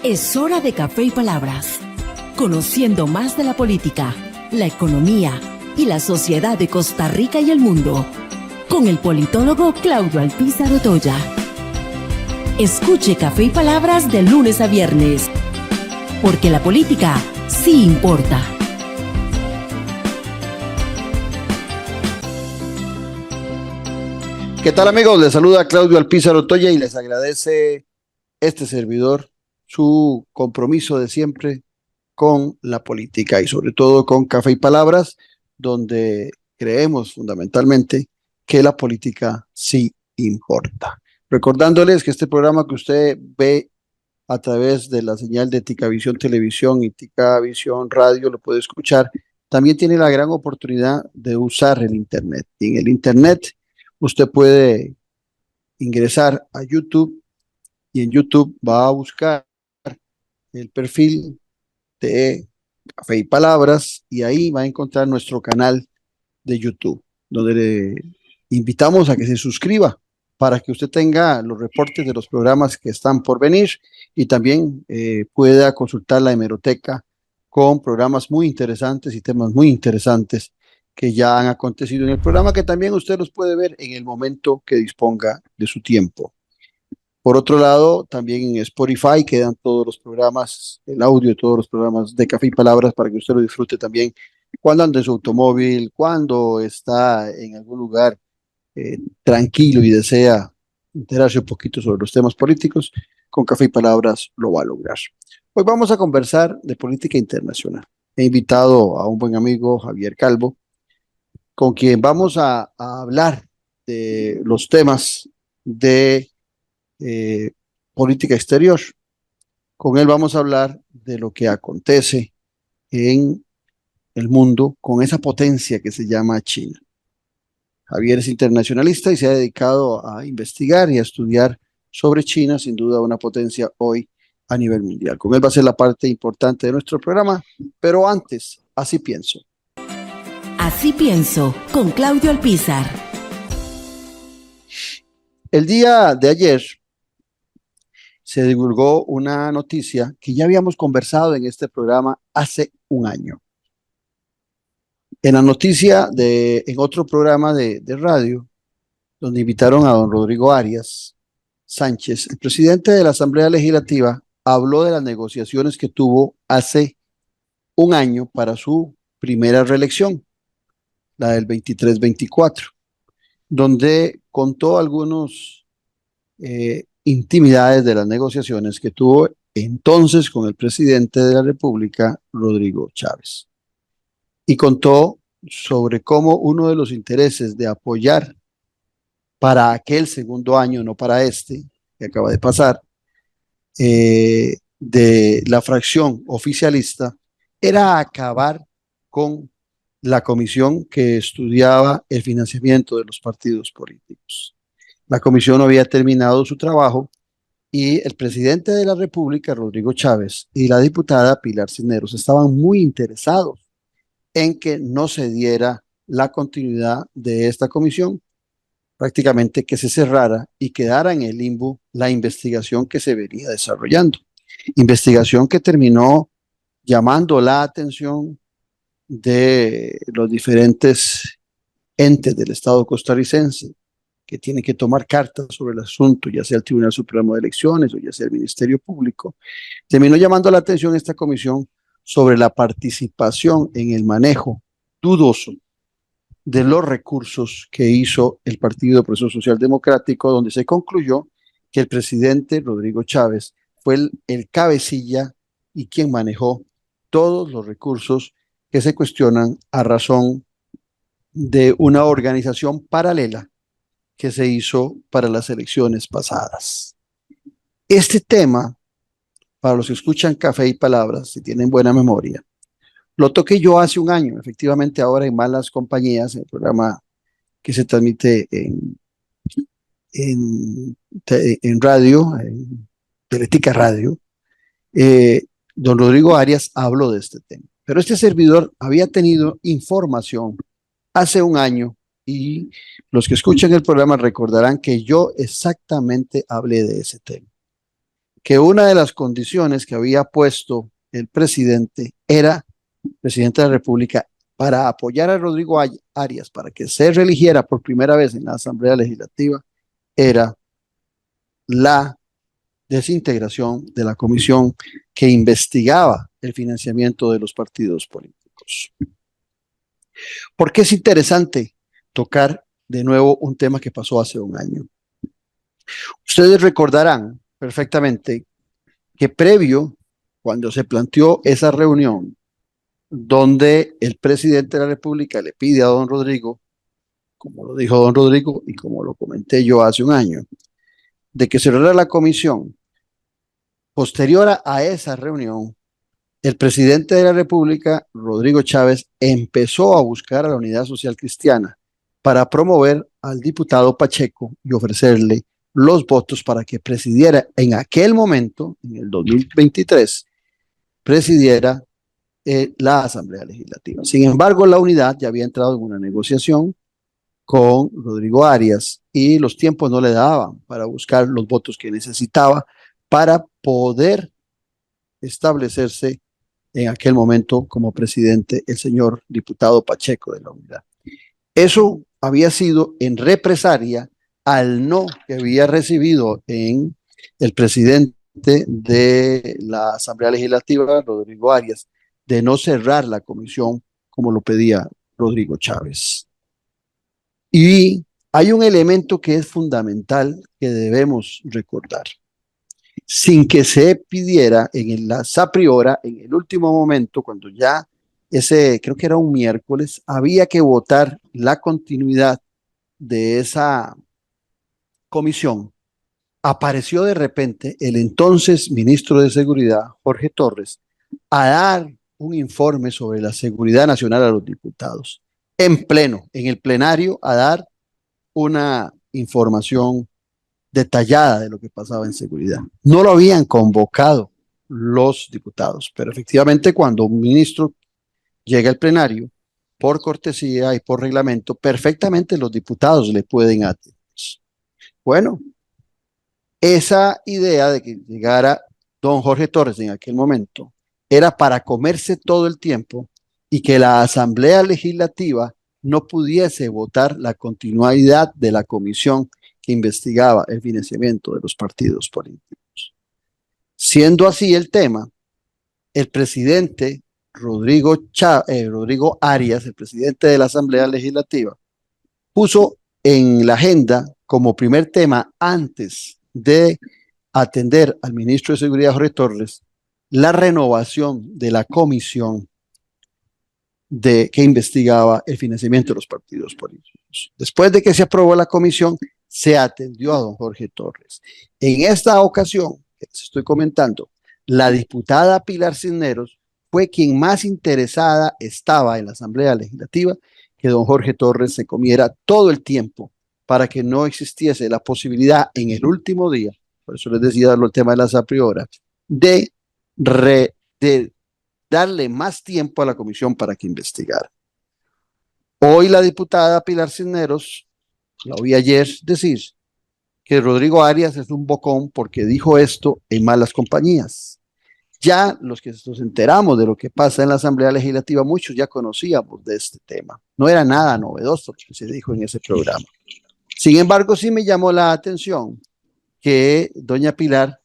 Es hora de Café y Palabras, conociendo más de la política, la economía y la sociedad de Costa Rica y el mundo, con el politólogo Claudio Alpizar Otoya. Escuche Café y Palabras de lunes a viernes, porque la política sí importa. ¿Qué tal, amigos? Les saluda Claudio Alpizar Otoya y les agradece este servidor su compromiso de siempre con la política y sobre todo con Café y Palabras, donde creemos fundamentalmente que la política sí importa. Recordándoles que este programa que usted ve a través de la señal de Ticavisión Televisión y Ticavisión Radio lo puede escuchar, también tiene la gran oportunidad de usar el Internet. Y en el Internet usted puede ingresar a YouTube y en YouTube va a buscar el perfil de Café y Palabras y ahí va a encontrar nuestro canal de YouTube, donde le invitamos a que se suscriba para que usted tenga los reportes de los programas que están por venir y también pueda consultar la hemeroteca con programas muy interesantes y temas muy interesantes que ya han acontecido en el programa, que también usted los puede ver en el momento que disponga de su tiempo. Por otro lado, también en Spotify quedan todos los programas, el audio de todos los programas de Café y Palabras para que usted lo disfrute también cuando anda en su automóvil, cuando está en algún lugar tranquilo y desea enterarse un poquito sobre los temas políticos. Con Café y Palabras lo va a lograr. Hoy vamos a conversar de política internacional. He invitado a un buen amigo, Javier Calvo, con quien vamos a hablar de los temas de política exterior. Con él vamos a hablar de lo que acontece en el mundo con esa potencia que se llama China. Javier es internacionalista y se ha dedicado a investigar y a estudiar sobre China, sin duda una potencia hoy a nivel mundial. Con él va a ser la parte importante de nuestro programa, pero antes, así pienso. Así pienso, con Claudio Alpizar. El día de ayer se divulgó una noticia que ya habíamos conversado en este programa hace un año. En la noticia en otro programa de radio, donde invitaron a don Rodrigo Arias Sánchez, el presidente de la Asamblea Legislativa habló de las negociaciones que tuvo hace un año para su primera reelección, la del 23-24, donde contó algunos intimidades de las negociaciones que tuvo entonces con el presidente de la República, Rodrigo Chávez. Y contó sobre cómo uno de los intereses de apoyar para aquel segundo año, no para este, que acaba de pasar, de la fracción oficialista, era acabar con la comisión que estudiaba el financiamiento de los partidos políticos. La comisión había terminado su trabajo y el presidente de la República, Rodrigo Chávez, y la diputada Pilar Cisneros estaban muy interesados en que no se diera la continuidad de esta comisión, prácticamente que se cerrara y quedara en el limbo la investigación que se venía desarrollando. Investigación que terminó llamando la atención de los diferentes entes del Estado costarricense que tienen que tomar cartas sobre el asunto, ya sea el Tribunal Supremo de Elecciones o ya sea el Ministerio Público. Terminó llamando la atención esta comisión sobre la participación en el manejo dudoso de los recursos que hizo el Partido de Progreso Social Democrático, donde se concluyó que el presidente Rodrigo Chávez fue el cabecilla y quien manejó todos los recursos que se cuestionan a razón de una organización paralela que se hizo para las elecciones pasadas. Este tema, para los que escuchan Café y Palabras, si tienen buena memoria, lo toqué yo hace un año, efectivamente ahora en Malas Compañías, el programa que se transmite en radio, en Teletica Radio. Don Rodrigo Arias habló de este tema, pero este servidor había tenido información hace un año y los que escuchan el programa recordarán que yo exactamente hablé de ese tema. que una de las condiciones que había puesto el presidente presidente de la República, para apoyar a Rodrigo Arias para que se reeligiera por primera vez en la Asamblea Legislativa, era la desintegración de la comisión que investigaba el financiamiento de los partidos políticos. ¿Por qué es interesante tocar de nuevo un tema que pasó hace un año? Ustedes recordarán perfectamente que previo, cuando se planteó esa reunión donde el presidente de la República le pide a don Rodrigo, como lo dijo don Rodrigo y como lo comenté yo hace un año, de que se reuniera la comisión, posterior a esa reunión, el presidente de la República, Rodrigo Chávez, empezó a buscar a la Unidad Social Cristiana para promover al diputado Pacheco y ofrecerle los votos para que presidiera en aquel momento, en el 2023, presidiera la Asamblea Legislativa. Sin embargo, la unidad ya había entrado en una negociación con Rodrigo Arias y los tiempos no le daban para buscar los votos que necesitaba para poder establecerse en aquel momento como presidente el señor diputado Pacheco de la unidad. Eso había sido en represalia al no que había recibido en el presidente de la Asamblea Legislativa, Rodrigo Arias, de no cerrar la comisión como lo pedía Rodrigo Chávez. Y hay un elemento que es fundamental que debemos recordar. Sin que se pidiera en la sapriora, en el último momento, cuando ya creo que era un miércoles, había que votar la continuidad de esa comisión, apareció de repente el entonces ministro de Seguridad, Jorge Torres, a dar un informe sobre la seguridad nacional a los diputados, en el plenario, a dar una información detallada de lo que pasaba en seguridad. No lo habían convocado los diputados, pero efectivamente cuando un ministro llega al plenario, por cortesía y por reglamento, perfectamente los diputados le pueden atender. Bueno, esa idea de que llegara don Jorge Torres en aquel momento era para comerse todo el tiempo y que la Asamblea Legislativa no pudiese votar la continuidad de la comisión que investigaba el financiamiento de los partidos políticos. Siendo así el tema, el presidente Rodrigo Arias, el presidente de la Asamblea Legislativa, puso en la agenda como primer tema, antes de atender al ministro de Seguridad Jorge Torres, la renovación de la comisión que investigaba el financiamiento de los partidos políticos. Después de que se aprobó la comisión, se atendió a don Jorge Torres. En esta ocasión, que les estoy comentando, la diputada Pilar Cisneros fue quien más interesada estaba en la Asamblea Legislativa que don Jorge Torres se comiera todo el tiempo para que no existiese la posibilidad en el último día, por eso les decía el tema de las a priori, de darle más tiempo a la comisión para que investigara. Hoy la diputada Pilar Cisneros, la oí ayer decir que Rodrigo Arias es un bocón porque dijo esto en malas compañías. Ya los que nos enteramos de lo que pasa en la Asamblea Legislativa, muchos ya conocíamos de este tema. No era nada novedoso lo que se dijo en ese programa. Sin embargo, sí me llamó la atención que doña Pilar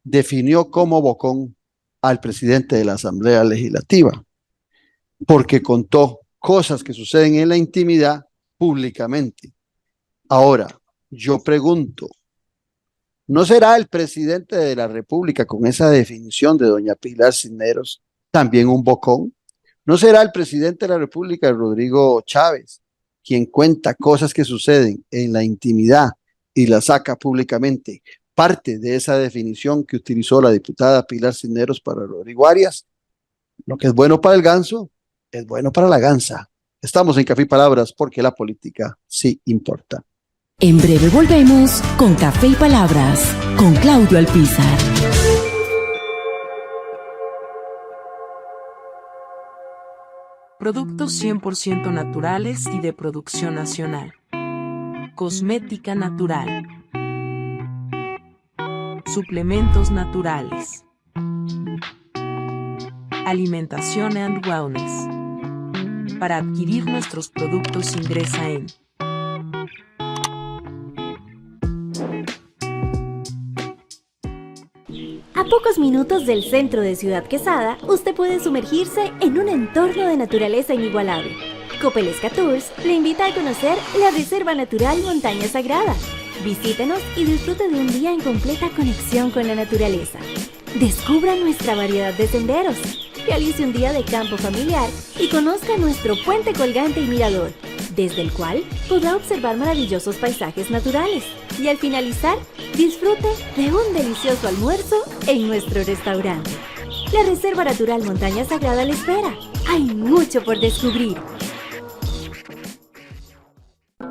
definió como bocón al presidente de la Asamblea Legislativa, porque contó cosas que suceden en la intimidad públicamente. Ahora, yo pregunto, ¿no será el presidente de la República, con esa definición de doña Pilar Cisneros, también un bocón? ¿No será el presidente de la República, Rodrigo Chávez, quien cuenta cosas que suceden en la intimidad y las saca públicamente, parte de esa definición que utilizó la diputada Pilar Cisneros para Rodrigo Arias? Lo que es bueno para el ganso, es bueno para la gansa. Estamos en Café y Palabras porque la política sí importa. En breve volvemos con Café y Palabras, con Claudio Alpizar. Productos 100% naturales y de producción nacional. Cosmética natural. Suplementos naturales. Alimentación and Wellness. Para adquirir nuestros productos ingresa en A pocos minutos del centro de Ciudad Quesada, usted puede sumergirse en un entorno de naturaleza inigualable. Copelesca Tours le invita a conocer la Reserva Natural Montaña Sagrada. Visítenos y disfrute de un día en completa conexión con la naturaleza. Descubra nuestra variedad de senderos. Realice un día de campo familiar y conozca nuestro puente colgante y mirador, desde el cual podrá observar maravillosos paisajes naturales. Y al finalizar, disfrute de un delicioso almuerzo en nuestro restaurante. La Reserva Natural Montaña Sagrada le espera. Hay mucho por descubrir.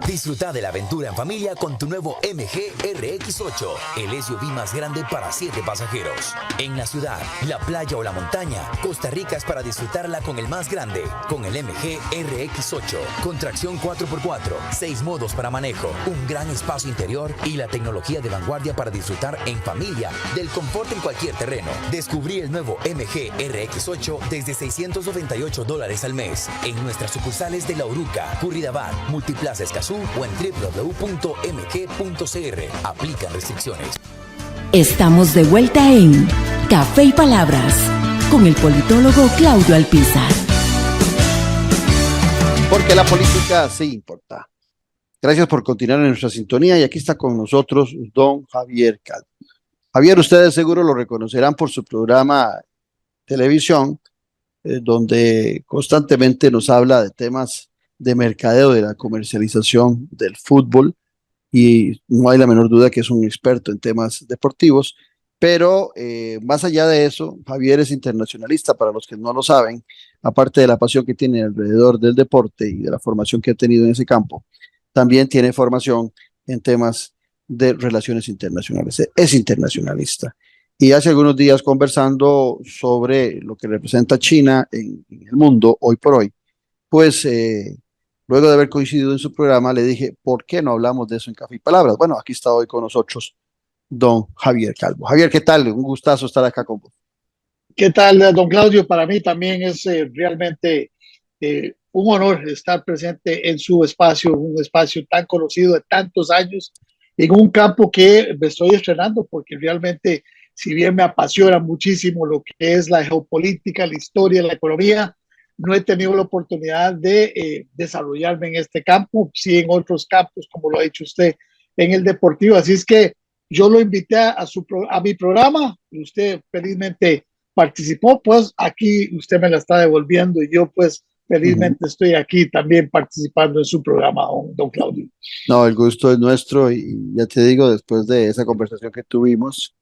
Disfruta de la aventura en familia con tu nuevo MG RX8, el SUV más grande para 7 pasajeros. En la ciudad, la playa o la montaña, Costa Rica es para disfrutarla con el más grande, con el MG RX8, con tracción 4x4, 6 modos para manejo, un gran espacio interior y la tecnología de vanguardia para disfrutar en familia del confort en cualquier terreno. Descubrí el nuevo MG RX8 desde $698 al mes en nuestras sucursales de La Uruca, Curridabat, Multiplaza Escazú o en www.mg.cr. Aplican restricciones. Estamos de vuelta en Café y Palabras con el politólogo Claudio Alpizar. Porque la política sí importa. Gracias por continuar en nuestra sintonía y aquí está con nosotros don Javier Calvo. Javier, ustedes seguro lo reconocerán por su programa televisión, donde constantemente nos habla de temas de mercadeo, de la comercialización del fútbol, y no hay la menor duda que es un experto en temas deportivos, pero más allá de eso, Javier es internacionalista, para los que no lo saben, aparte de la pasión que tiene alrededor del deporte y de la formación que ha tenido en ese campo, también tiene formación en temas de relaciones internacionales, es internacionalista. Y hace algunos días conversando sobre lo que representa China en el mundo hoy por hoy, pues luego de haber coincidido en su programa, le dije, ¿por qué no hablamos de eso en Café y Palabras? Bueno, aquí está hoy con nosotros don Javier Calvo. Javier, ¿qué tal? Un gustazo estar acá con vos. ¿Qué tal, don Claudio? Para mí también es realmente un honor estar presente en su espacio, un espacio tan conocido de tantos años, en un campo que me estoy estrenando, porque realmente, si bien me apasiona muchísimo lo que es la geopolítica, la historia, la economía, no he tenido la oportunidad de desarrollarme en este campo, sí en otros campos, como lo ha dicho usted, en el deportivo. Así es que yo lo invité a mi programa y usted felizmente participó, pues aquí usted me la está devolviendo y yo pues felizmente estoy aquí también participando en su programa, don Claudio. No, el gusto es nuestro y ya te digo, después de esa conversación que tuvimos,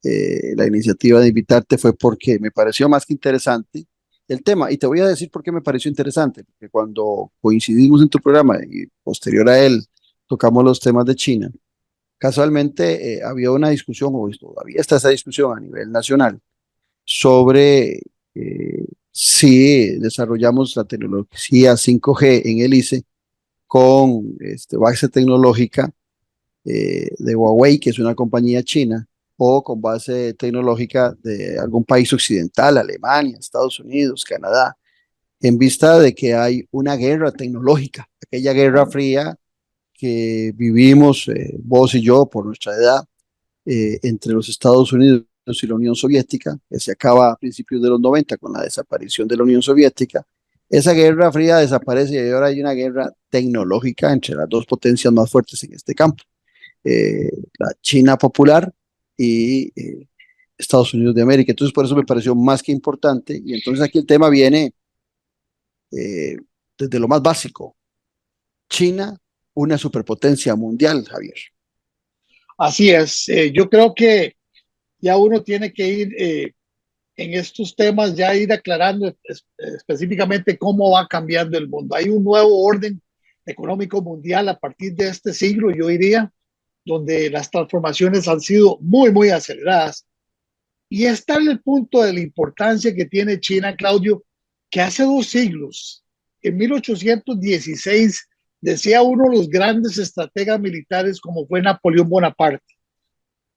la iniciativa de invitarte fue porque me pareció más que interesante el tema, y te voy a decir por qué me pareció interesante, porque cuando coincidimos en tu programa y posterior a él tocamos los temas de China, casualmente había una discusión, o todavía está esa discusión a nivel nacional, sobre si desarrollamos la tecnología 5G en el ICE con base tecnológica de Huawei, que es una compañía china, o con base tecnológica de algún país occidental, Alemania, Estados Unidos, Canadá, en vista de que hay una guerra tecnológica, aquella guerra fría que vivimos vos y yo por nuestra edad entre los Estados Unidos y la Unión Soviética, que se acaba a principios de los 90 con la desaparición de la Unión Soviética. Esa guerra fría desaparece y ahora hay una guerra tecnológica entre las dos potencias más fuertes en este campo, la China popular y Estados Unidos de América. Entonces por eso me pareció más que importante, y entonces aquí el tema viene desde lo más básico. China, una superpotencia mundial, Javier. Así es, yo creo que ya uno tiene que ir en estos temas, ya ir aclarando específicamente cómo va cambiando el mundo. Hay un nuevo orden económico mundial a partir de este siglo, yo diría, donde las transformaciones han sido muy, muy aceleradas. Y está en el punto de la importancia que tiene China, Claudio, que hace 2 siglos, en 1816, decía uno de los grandes estrategas militares como fue Napoleón Bonaparte,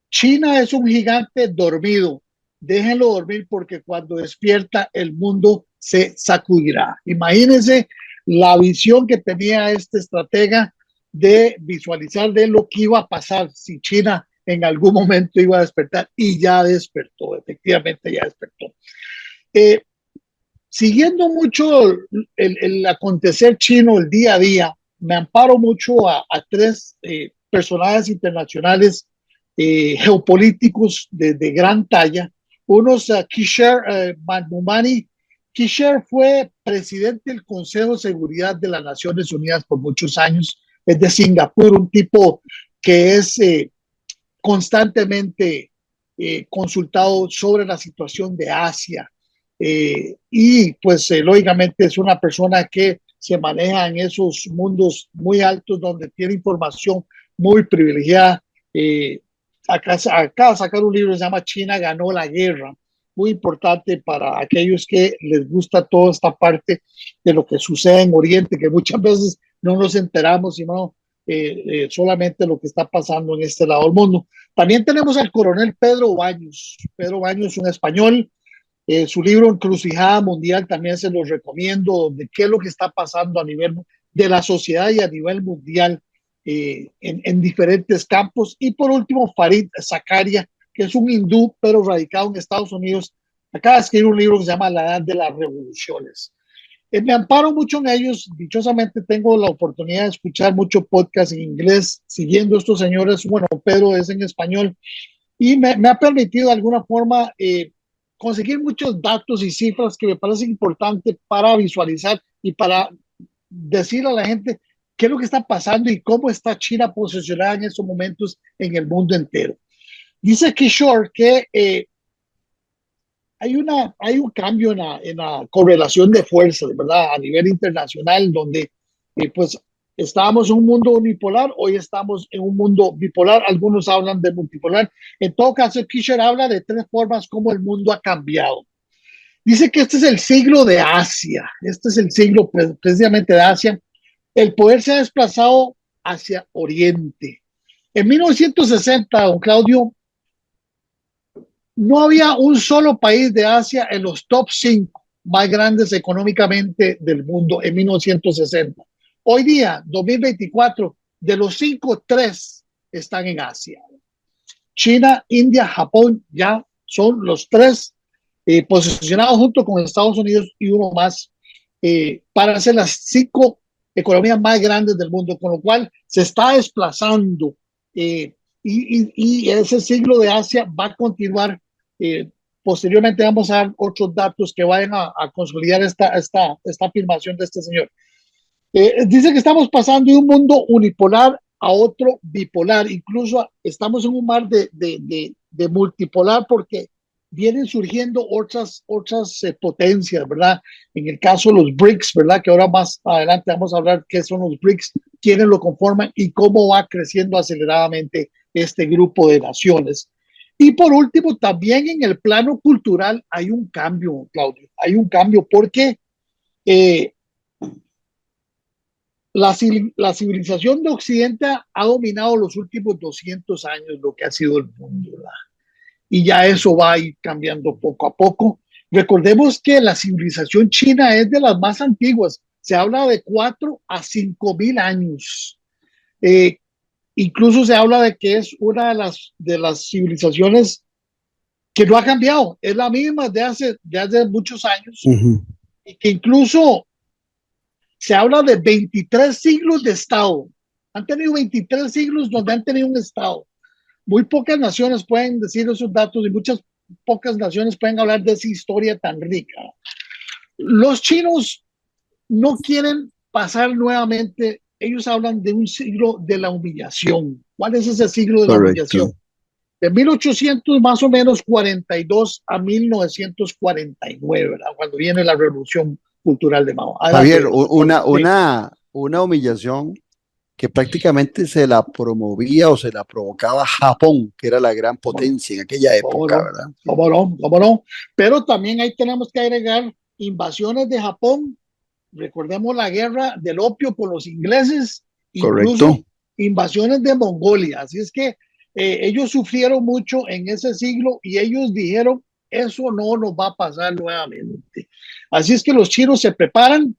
China es un gigante dormido. Déjenlo dormir porque cuando despierta el mundo se sacudirá. Imagínense la visión que tenía este estratega de visualizar de lo que iba a pasar si China en algún momento iba a despertar, y ya despertó, efectivamente ya despertó. Eh, Siguiendo mucho el acontecer chino, el día a día, me amparo mucho a tres personajes internacionales geopolíticos de gran talla. Uno es Kishore Mahbubani. Kishore fue presidente del Consejo de Seguridad de las Naciones Unidas por muchos años. Es de Singapur, un tipo que es constantemente consultado sobre la situación de Asia. Y pues lógicamente es una persona que se maneja en esos mundos muy altos donde tiene información muy privilegiada. Acá sacar un libro que se llama China ganó la guerra, muy importante para aquellos que les gusta toda esta parte de lo que sucede en Oriente, que muchas veces no nos enteramos, sino solamente lo que está pasando en este lado del mundo. También tenemos al coronel Pedro Baños. Pedro Baños, un español. Su libro Encrucijada Mundial también se los recomiendo, de qué es lo que está pasando a nivel de la sociedad y a nivel mundial en diferentes campos. Y por último, Farid Zakaria, que es un hindú, pero radicado en Estados Unidos. Acaba de escribir un libro que se llama La Edad de las Revoluciones. Me amparo mucho en ellos. Dichosamente tengo la oportunidad de escuchar mucho podcast en inglés, siguiendo a estos señores. Bueno, Pedro es en español y me ha permitido de alguna forma conseguir muchos datos y cifras que me parecen importantes para visualizar y para decir a la gente qué es lo que está pasando y cómo está China posicionada en estos momentos en el mundo entero. Dice Kishore que hay un cambio en la correlación de fuerzas, ¿verdad? A nivel internacional, donde pues estábamos en un mundo unipolar, hoy estamos en un mundo bipolar, algunos hablan de multipolar. En todo caso, Kishore habla de tres formas como el mundo ha cambiado. Dice que este es el siglo de Asia, este es el siglo precisamente de Asia. El poder se ha desplazado hacia Oriente. En 1960, don Claudio, no había un solo país de Asia en los top 5 más grandes económicamente del mundo en 1960. Hoy día, 2024, de los 5, 3 están en Asia. China, India, Japón ya son los 3 posicionados junto con Estados Unidos y uno más para ser las 5 economías más grandes del mundo, con lo cual se está desplazando y ese siglo de Asia va a continuar. Posteriormente vamos a dar otros datos que vayan a consolidar esta afirmación de este señor. Dice que estamos pasando de un mundo unipolar a otro bipolar, incluso estamos en un mar de multipolar porque vienen surgiendo otras potencias, ¿verdad? En el caso de los BRICS, ¿verdad? Que ahora más adelante vamos a hablar qué son los BRICS, quiénes lo conforman y cómo va creciendo aceleradamente este grupo de naciones. Y por último, también en el plano cultural hay un cambio, Claudio, hay un cambio porque la civilización de Occidente ha dominado los últimos 200 años lo que ha sido el mundo, ¿verdad? Y ya eso va a ir cambiando poco a poco. Recordemos que la civilización china es de las más antiguas, se habla de 4 a 5 mil años. Incluso se habla de que es una de las civilizaciones que no ha cambiado, es la misma de hace muchos años, y que incluso se habla de 23 siglos de Estado. Han tenido 23 siglos donde han tenido un Estado. Muy pocas naciones pueden decir esos datos y muchas pocas naciones pueden hablar de esa historia tan rica. Los chinos no quieren pasar nuevamente. Ellos hablan de un siglo de la humillación. ¿Cuál es ese siglo de la humillación? De 1800 más o menos 42 a 1949, ¿verdad? Cuando viene la revolución cultural de Mao. Javier, una humillación que prácticamente se la promovía o se la provocaba Japón, que era la gran potencia en aquella época, ¿verdad? ¿Cómo no? Pero también ahí tenemos que agregar invasiones de Japón. Recordemos la guerra del opio con los ingleses, incluso invasiones de Mongolia. Así es que ellos sufrieron mucho en ese siglo y ellos dijeron, eso no nos va a pasar nuevamente. Así es que los chinos se preparan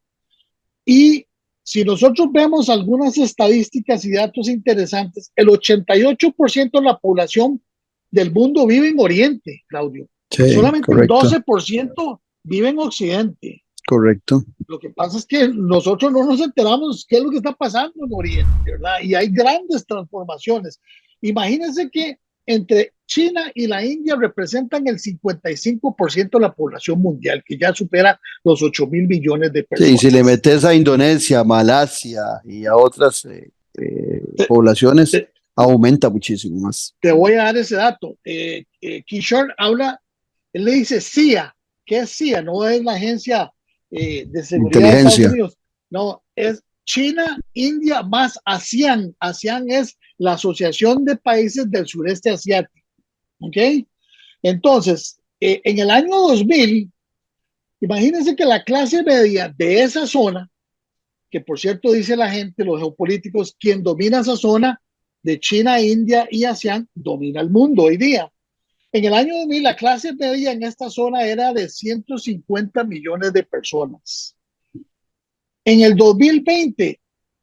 y si nosotros vemos algunas estadísticas y datos interesantes, el 88% de la población del mundo vive en Oriente, Claudio. Sí, solamente correcto. el 12% vive en Occidente. Correcto. Lo que pasa es que nosotros no nos enteramos qué es lo que está pasando en Oriente, ¿verdad? Y hay grandes transformaciones. Imagínense que entre China y la India representan el 55% de la población mundial, que ya supera los 8.000 millones de personas. Sí, si le metes a Indonesia, Malasia y a otras poblaciones, aumenta muchísimo más. Te voy a dar ese dato. Kishore habla, él le dice CIA. ¿Qué es CIA? No es la agencia de seguridad de Estados Unidos. No, es China, India más ASEAN. ASEAN es la Asociación de Países del Sureste Asiático. ¿Ok? Entonces, en el año 2000, imagínense que la clase media de esa zona, que por cierto dice la gente, los geopolíticos, quien domina esa zona de China, India y ASEAN, domina el mundo hoy día. En el año 2000, la clase media en esta zona era de 150 millones de personas. En el 2020,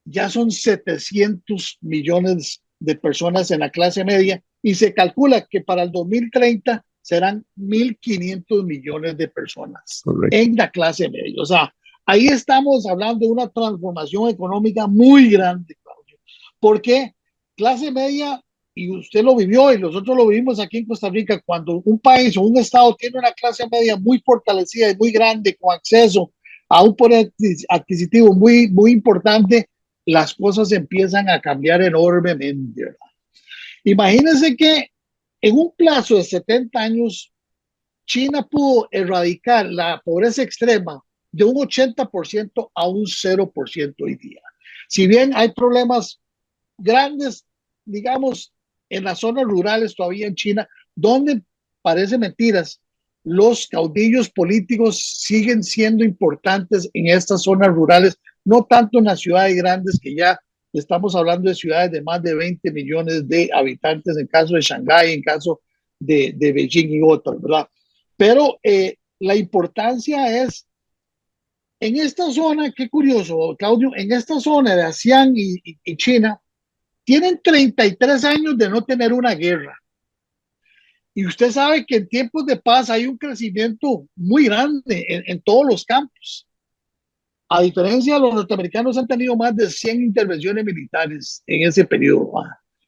ya son 700 millones de personas en la clase media y se calcula que para el 2030 serán 1.500 millones de personas. Correcto. En la clase media. O sea, ahí estamos hablando de una transformación económica muy grande, Claudio. Porque clase media, y usted lo vivió y nosotros lo vivimos aquí en Costa Rica, cuando un país o un estado tiene una clase media muy fortalecida y muy grande, con acceso a un poder adquisitivo muy, muy importante, las cosas empiezan a cambiar enormemente, ¿verdad? Imagínense que en un plazo de 70 años, China pudo erradicar la pobreza extrema de un 80% a un 0% hoy día. Si bien hay problemas grandes, digamos, en las zonas rurales todavía en China, donde parece mentiras, los caudillos políticos siguen siendo importantes en estas zonas rurales, no tanto en las ciudades grandes, que ya estamos hablando de ciudades de más de 20 millones de habitantes, en caso de Shanghái, en caso de Beijing y otras, ¿verdad? Pero la importancia es, en esta zona, qué curioso, Claudio, en esta zona de ASEAN y China, tienen 33 años de no tener una guerra. Y usted sabe que en tiempos de paz hay un crecimiento muy grande en todos los campos. A diferencia, los norteamericanos han tenido más de 100 intervenciones militares en ese periodo.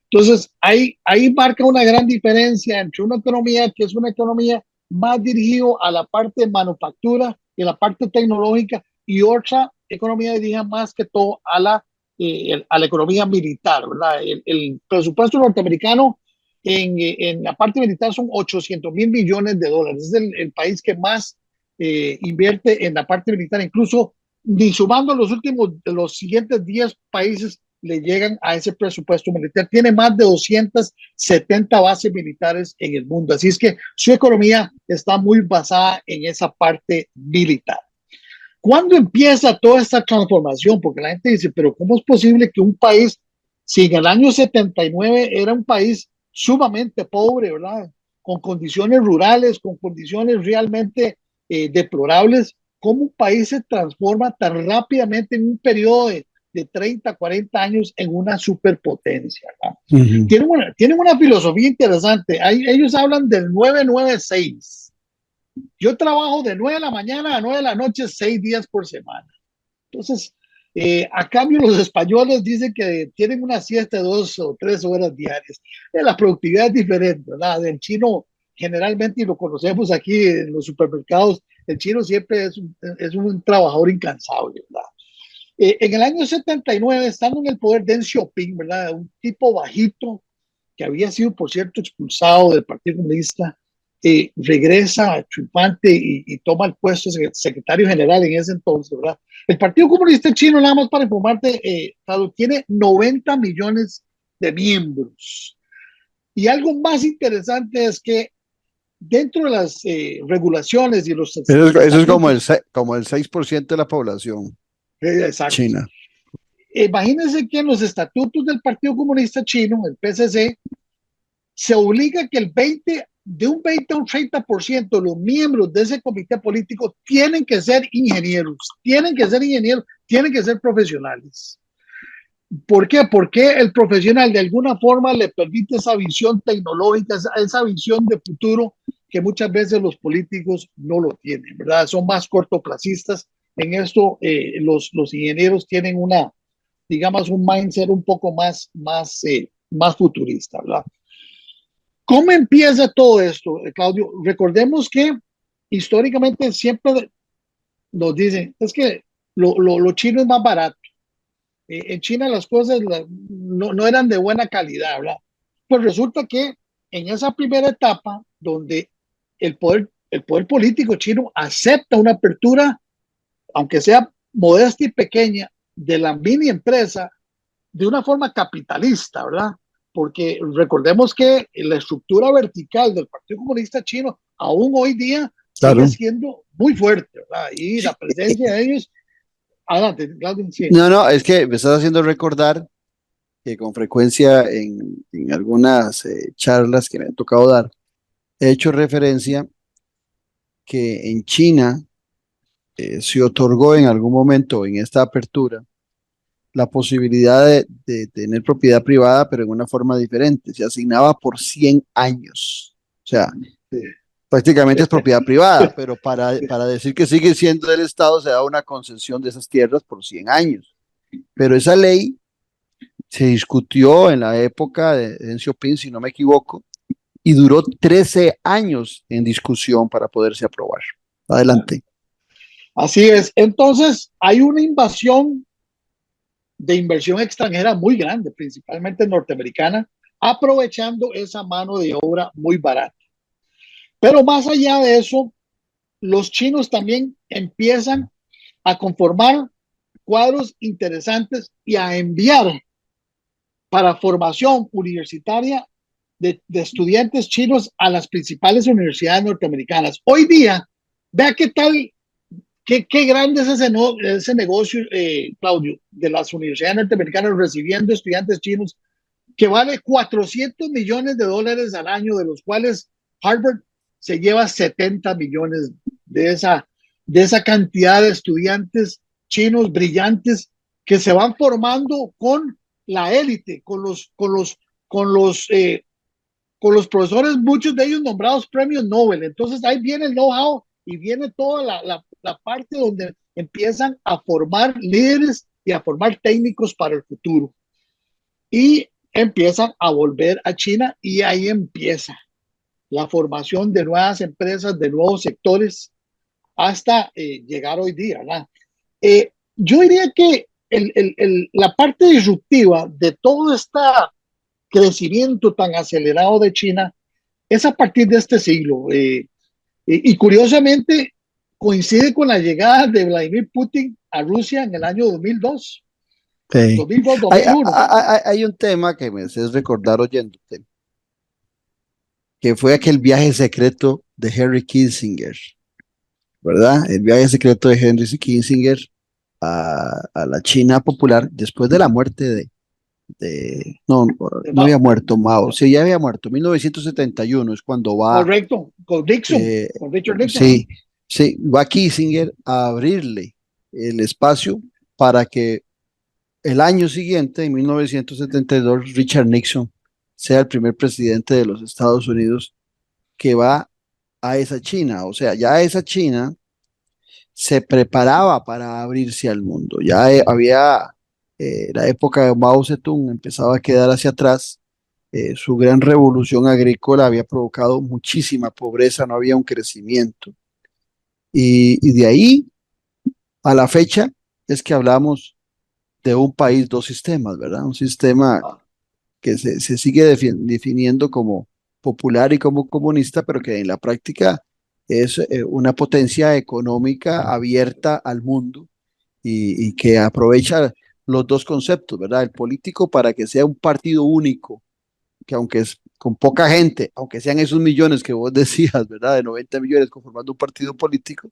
Entonces, ahí marca una gran diferencia entre una economía que es una economía más dirigida a la parte de manufactura y la parte tecnológica, y otra economía dirigida más que todo a la economía militar, ¿verdad? El presupuesto norteamericano en la parte militar son 800.000 millones de dólares. Es el país que más invierte en la parte militar. Incluso ni sumando los siguientes 10 países le llegan a ese presupuesto militar. Tiene más de 270 bases militares en el mundo. Así es que su economía está muy basada en esa parte militar. ¿Cuándo empieza toda esta transformación? Porque la gente dice, pero ¿cómo es posible que un país, si en el año 79 era un país sumamente pobre, ¿verdad? Con condiciones rurales, con condiciones realmente deplorables, cómo un país se transforma tan rápidamente en un periodo de 30, 40 años en una superpotencia, ¿verdad? Tienen una filosofía interesante. Ellos hablan del 996. Yo trabajo de 9 de la mañana a 9 de la noche, 6 días por semana. Entonces, a cambio, los españoles dicen que tienen una siesta de 2 o 3 horas diarias. La productividad es diferente, ¿verdad? El chino, generalmente, y lo conocemos aquí en los supermercados, el chino siempre es un trabajador incansable, ¿verdad? En el año 79, estando en el poder Deng Xiaoping, ¿verdad? Un tipo bajito que había sido, por cierto, expulsado del Partido Comunista, regresa triunfante y toma el puesto de secretario general en ese entonces, ¿verdad? El Partido Comunista Chino, nada más para informarte, tiene 90 millones de miembros. Y algo más interesante es que dentro de las regulaciones y los... Eso es como el 6% de la población china. Imagínense que en los estatutos del Partido Comunista Chino, el PCC, se obliga que de un 20 a un 30% de los miembros de ese comité político tienen que ser ingenieros, tienen que ser profesionales. ¿Por qué? Porque el profesional de alguna forma le permite esa visión tecnológica, esa visión de futuro que muchas veces los políticos no lo tienen, ¿verdad? Son más cortoplacistas. En esto los ingenieros tienen digamos, un mindset un poco más futurista, ¿verdad? ¿Cómo empieza todo esto, Claudio? Recordemos que históricamente siempre nos dicen, es que lo chino es más barato. En China las cosas no eran de buena calidad, ¿verdad? Pues resulta que en esa primera etapa, donde el poder político chino acepta una apertura, aunque sea modesta y pequeña, de la mini empresa, de una forma capitalista, ¿verdad? Porque recordemos que la estructura vertical del Partido Comunista Chino aún hoy día sigue siendo muy fuerte, ¿verdad? Y la presencia de ellos. Adelante, Claudio. Sí. No, es que me estás haciendo recordar que con frecuencia en algunas charlas que me han tocado dar, he hecho referencia que en China se otorgó en algún momento en esta apertura la posibilidad de tener propiedad privada, pero en una forma diferente. Se asignaba por 100 años. O sea, prácticamente es propiedad privada, pero para decir que sigue siendo del Estado, se da una concesión de esas tierras por 100 años. Pero esa ley se discutió en la época de Deng Xiaoping, si no me equivoco, y duró 13 años en discusión para poderse aprobar. Adelante. Así es. Entonces, hay una invasión de inversión extranjera muy grande, principalmente norteamericana, aprovechando esa mano de obra muy barata. Pero más allá de eso, los chinos también empiezan a conformar cuadros interesantes y a enviar para formación universitaria de estudiantes chinos a las principales universidades norteamericanas. Hoy día, vea qué tal. Qué grande es ese negocio, Claudio, de las universidades norteamericanas recibiendo estudiantes chinos, que vale $400 millones al año, de los cuales Harvard se lleva 70 millones de esa cantidad de estudiantes chinos brillantes que se van formando con la élite, con los profesores, muchos de ellos nombrados premios Nobel. Entonces ahí viene el know-how y viene toda la parte donde empiezan a formar líderes y a formar técnicos para el futuro. Y empiezan a volver a China y ahí empieza la formación de nuevas empresas, de nuevos sectores, hasta llegar hoy día, ¿verdad? Yo diría que la parte disruptiva de todo este crecimiento tan acelerado de China es a partir de este siglo. Y curiosamente coincide con la llegada de Vladimir Putin a Rusia en el año 2002. Sí. 2002-2001. Hay un tema que me haces recordar oyéndote, que fue aquel viaje secreto de Henry Kissinger, ¿verdad? El viaje secreto de Henry Kissinger a la China popular después de la muerte no había muerto Mao, sí, ya había muerto, 1971 es cuando va. Correcto, con Nixon, con Richard Nixon. Sí, va Kissinger a abrirle el espacio para que el año siguiente, en 1972, Richard Nixon sea el primer presidente de los Estados Unidos que va a esa China. O sea, ya esa China se preparaba para abrirse al mundo. Ya había la época de Mao Zedong empezaba a quedar hacia atrás. Su gran revolución agrícola había provocado muchísima pobreza, no había un crecimiento. Y de ahí a la fecha es que hablamos de un país, dos sistemas, ¿verdad? Un sistema que se sigue definiendo como popular y como comunista, pero que en la práctica es una potencia económica abierta al mundo y que aprovecha los dos conceptos, ¿verdad? El político para que sea un partido único, que aunque es con poca gente, aunque sean esos millones que vos decías, ¿verdad? De 90 millones conformando un partido político,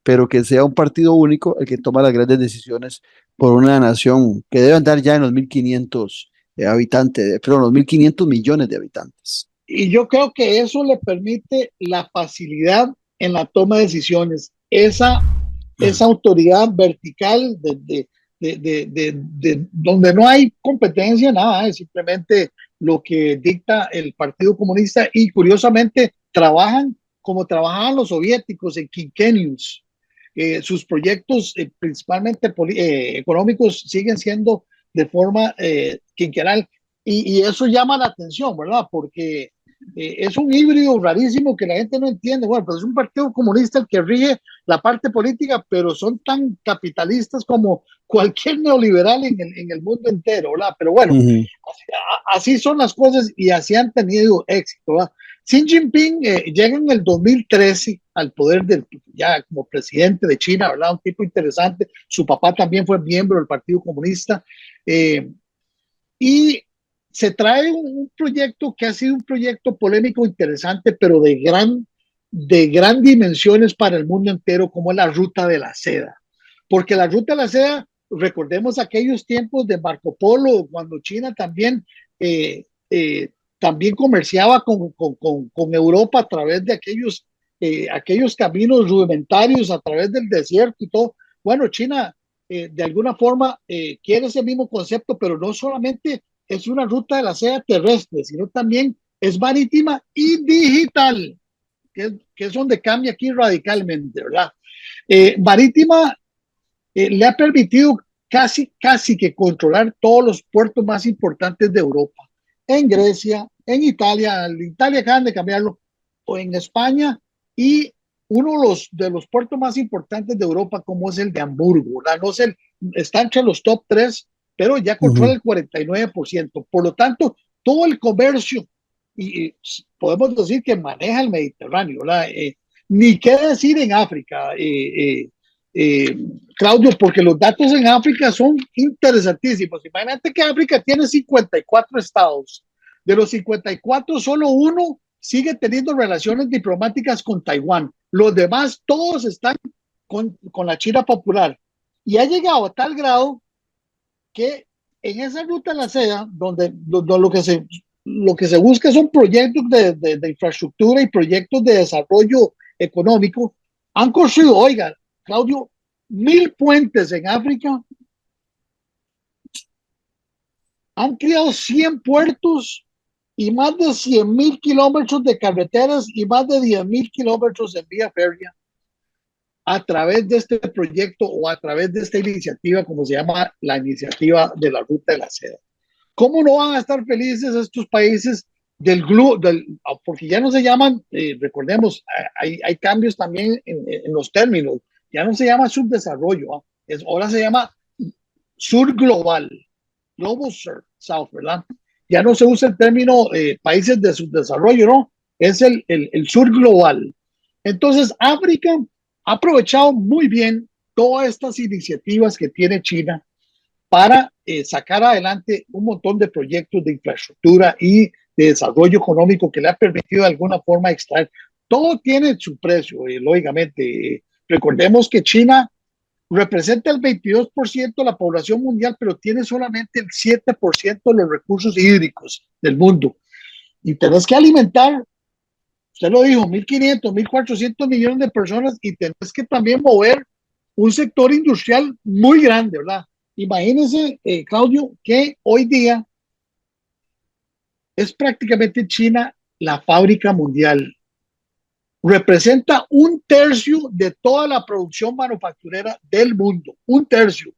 pero que sea un partido único el que toma las grandes decisiones por una nación que debe andar ya en los 1.500 habitantes, perdón, los 1.500 millones de habitantes. y yo creo que eso le permite la facilidad en la toma de decisiones, esa autoridad vertical de donde no hay competencia, nada, es simplemente lo que dicta el Partido Comunista y curiosamente trabajan como trabajaban los soviéticos en quinquenios. Sus proyectos principalmente económicos siguen siendo de forma quinquenal y eso llama la atención, ¿verdad? Porque es un híbrido rarísimo que la gente no entiende. Bueno, pues es un partido comunista el que rige la parte política, pero son tan capitalistas como cualquier neoliberal en el mundo entero, ¿verdad? Pero bueno, así son las cosas y así han tenido éxito, ¿verdad? Xi Jinping llega en el 2013 al poder ya como presidente de China, ¿verdad? Un tipo interesante. Su papá también fue miembro del Partido Comunista. Y se trae un proyecto que ha sido un proyecto polémico interesante, pero de gran dimensiones para el mundo entero, como es la Ruta de la Seda. Porque la Ruta de la Seda, recordemos aquellos tiempos de Marco Polo, cuando China también comerciaba con Europa a través de aquellos caminos rudimentarios, a través del desierto y todo. Bueno, China de alguna forma quiere ese mismo concepto, pero no solamente es una ruta de la seda terrestre, sino también es marítima y digital, que es donde cambia aquí radicalmente, ¿verdad? Marítima le ha permitido casi que controlar todos los puertos más importantes de Europa, en Grecia, en Italia acaban de cambiarlo, o en España, y uno de los puertos más importantes de Europa, como es el de Hamburgo, ¿verdad? No sé, está entre los top 3, pero ya controla el 49%. Por lo tanto, todo el comercio, y podemos decir que maneja el Mediterráneo, ¿verdad? Ni qué decir en África, Claudio, porque los datos en África son interesantísimos. Imagínate que África tiene 54 estados. De los 54, solo uno sigue teniendo relaciones diplomáticas con Taiwán. Los demás, todos están con la China popular. Y ha llegado a tal grado que en esa ruta de la seda, donde lo que se busca son proyectos de infraestructura y proyectos de desarrollo económico, han construido, oiga, Claudio, 1,000 puentes en África, han creado 100 puertos y más de 100,000 kilómetros de carreteras y más de 10,000 kilómetros en vía férrea a través de este proyecto o a través de esta iniciativa, como se llama la iniciativa de la Ruta de la Seda. ¿Cómo no van a estar felices estos países porque ya no se llaman, recordemos, hay cambios también en los términos, ya no se llama subdesarrollo, ahora se llama sur global, Global South, ¿verdad? Ya no se usa el término países de subdesarrollo, ¿no? Es el sur global. Entonces, África ha aprovechado muy bien todas estas iniciativas que tiene China para sacar adelante un montón de proyectos de infraestructura y de desarrollo económico que le ha permitido de alguna forma extraer. Todo tiene su precio, lógicamente. Recordemos que China representa el 22% de la población mundial, pero tiene solamente el 7% de los recursos hídricos del mundo. Y tenés que alimentar, usted lo dijo, 1,500, 1,400 millones de personas y tenés que también mover un sector industrial muy grande, ¿verdad? Imagínense, Claudio, que hoy día es prácticamente China la fábrica mundial. Representa 1/3 de toda la producción manufacturera del mundo, 1/3.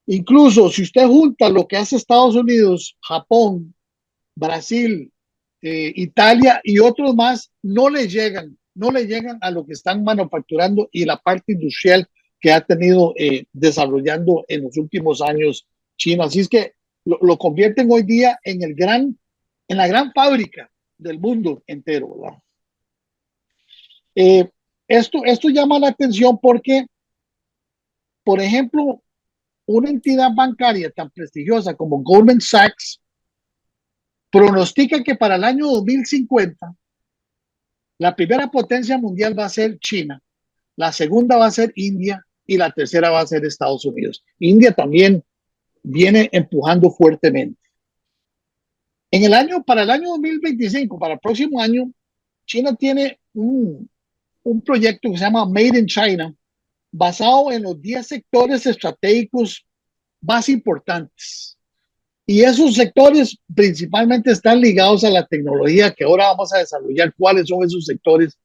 Incluso si usted junta lo que hace Estados Unidos, Japón, Brasil, Italia y otros más, no le llegan a lo que están manufacturando y la parte industrial que ha tenido desarrollando en los últimos años China. Así es que lo convierten hoy día en la gran fábrica del mundo entero, ¿verdad? Esto llama la atención porque, por ejemplo, una entidad bancaria tan prestigiosa como Goldman Sachs pronostica que para el año 2050 la primera potencia mundial va a ser China, la segunda va a ser India y la tercera va a ser Estados Unidos. India también viene empujando fuertemente. Para el año 2025, para el próximo año, China tiene un proyecto que se llama Made in China, basado en los 10 sectores estratégicos más importantes. Y esos sectores principalmente están ligados a la tecnología que ahora vamos a desarrollar. ¿Cuáles son esos sectores?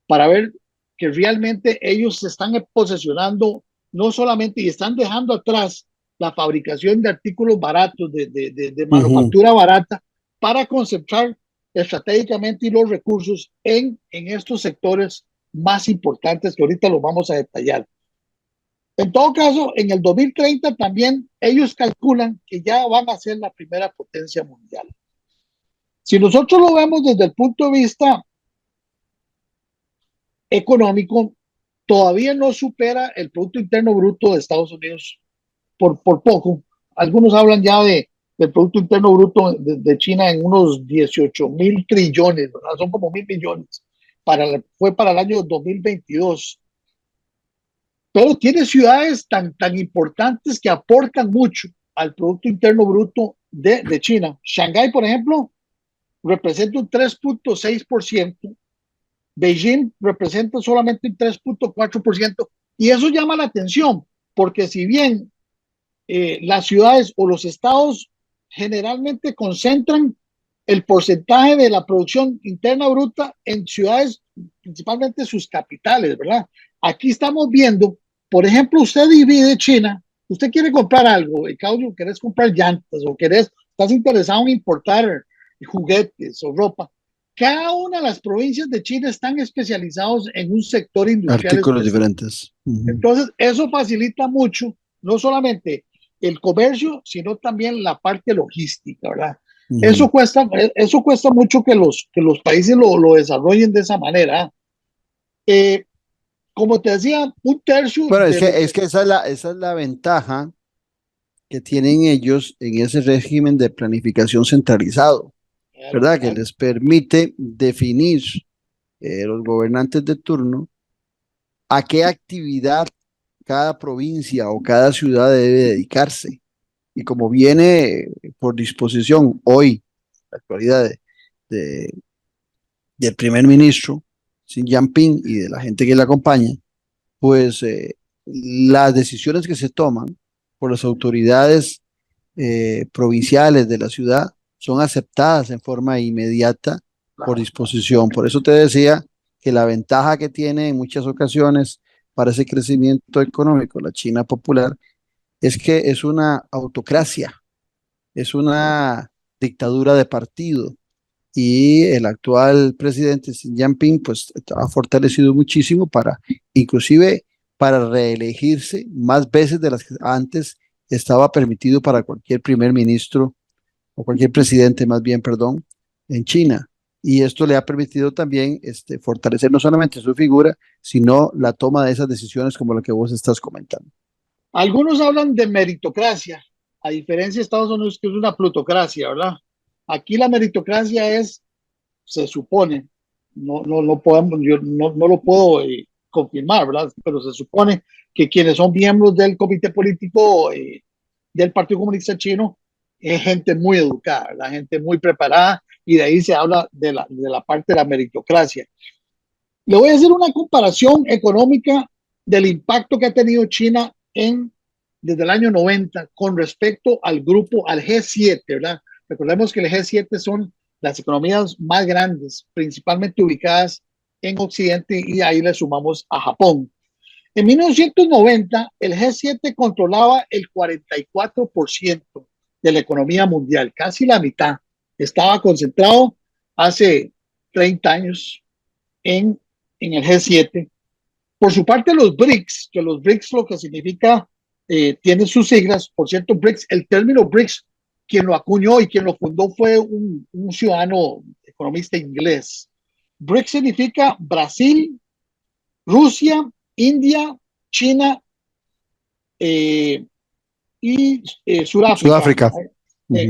Para ver que realmente ellos se están posesionando no solamente y están dejando atrás la fabricación de artículos baratos, de manufactura barata, para concentrar estratégicamente los recursos en estos sectores más importantes que ahorita los vamos a detallar. En todo caso, en el 2030 también ellos calculan que ya van a ser la primera potencia mundial. Si nosotros lo vemos desde el punto de vista económico, todavía no supera el Producto Interno Bruto de Estados Unidos por poco. Algunos hablan ya del Producto Interno Bruto de China en unos 18,000 trillones, ¿verdad? Son como 1,000 millones. Fue para el año 2022. Pero tiene ciudades tan importantes que aportan mucho al Producto Interno Bruto de China. Shanghái, por ejemplo, representa un 3.6%. Beijing representa solamente un 3.4%. Y eso llama la atención, porque si bien las ciudades o los estados generalmente concentran el porcentaje de la producción interna bruta en ciudades, principalmente sus capitales, ¿verdad? Aquí estamos viendo, por ejemplo, usted divide China, usted quiere comprar algo, Claudio, querés comprar llantas o estás interesado en importar juguetes o ropa. Cada una de las provincias de China están especializados en un sector industrial. Artículos diferentes. Entonces, eso facilita mucho, no solamente el comercio, sino también la parte logística, ¿verdad? Eso cuesta mucho que los países lo desarrollen de esa manera. Como te decía, un tercio. Bueno, es que esa es la ventaja que tienen ellos en ese régimen de planificación centralizado, ¿verdad? Que les permite definir los gobernantes de turno a qué actividad cada provincia o cada ciudad debe dedicarse. Y como viene por disposición hoy, la actualidad del primer ministro, Xi Jinping, y de la gente que le acompaña, pues las decisiones que se toman por las autoridades provinciales de la ciudad son aceptadas en forma inmediata por disposición. Por eso te decía que la ventaja que tiene en muchas ocasiones para ese crecimiento económico la China popular es que es una autocracia, es una dictadura de partido, y el actual presidente Xi Jinping pues ha fortalecido muchísimo inclusive para reelegirse más veces de las que antes estaba permitido para cualquier primer ministro o cualquier presidente, más bien, perdón, en China. Y esto le ha permitido también fortalecer no solamente su figura, sino la toma de esas decisiones como la que vos estás comentando. Algunos hablan de meritocracia, a diferencia de Estados Unidos, que es una plutocracia, ¿verdad? Aquí la meritocracia se supone, no podemos, yo no lo puedo confirmar, ¿verdad? Pero se supone que quienes son miembros del comité político del Partido Comunista Chino es gente muy educada, la gente muy preparada, y de ahí se habla de la parte de la meritocracia. Le voy a hacer una comparación económica del impacto que ha tenido China desde el año 90 con respecto al G7, ¿verdad? Recordemos que el G7 son las economías más grandes, principalmente ubicadas en Occidente, y ahí le sumamos a Japón. En 1990, el G7 controlaba el 44% de la economía mundial, casi la mitad. Estaba concentrado hace 30 años en el G7. Por su parte, los BRICS, que los BRICS lo que significa, tiene sus siglas. Por cierto, BRICS, el término BRICS, quien lo acuñó y quien lo fundó fue un ciudadano economista inglés. BRICS significa Brasil, Rusia, India, China y Sudáfrica.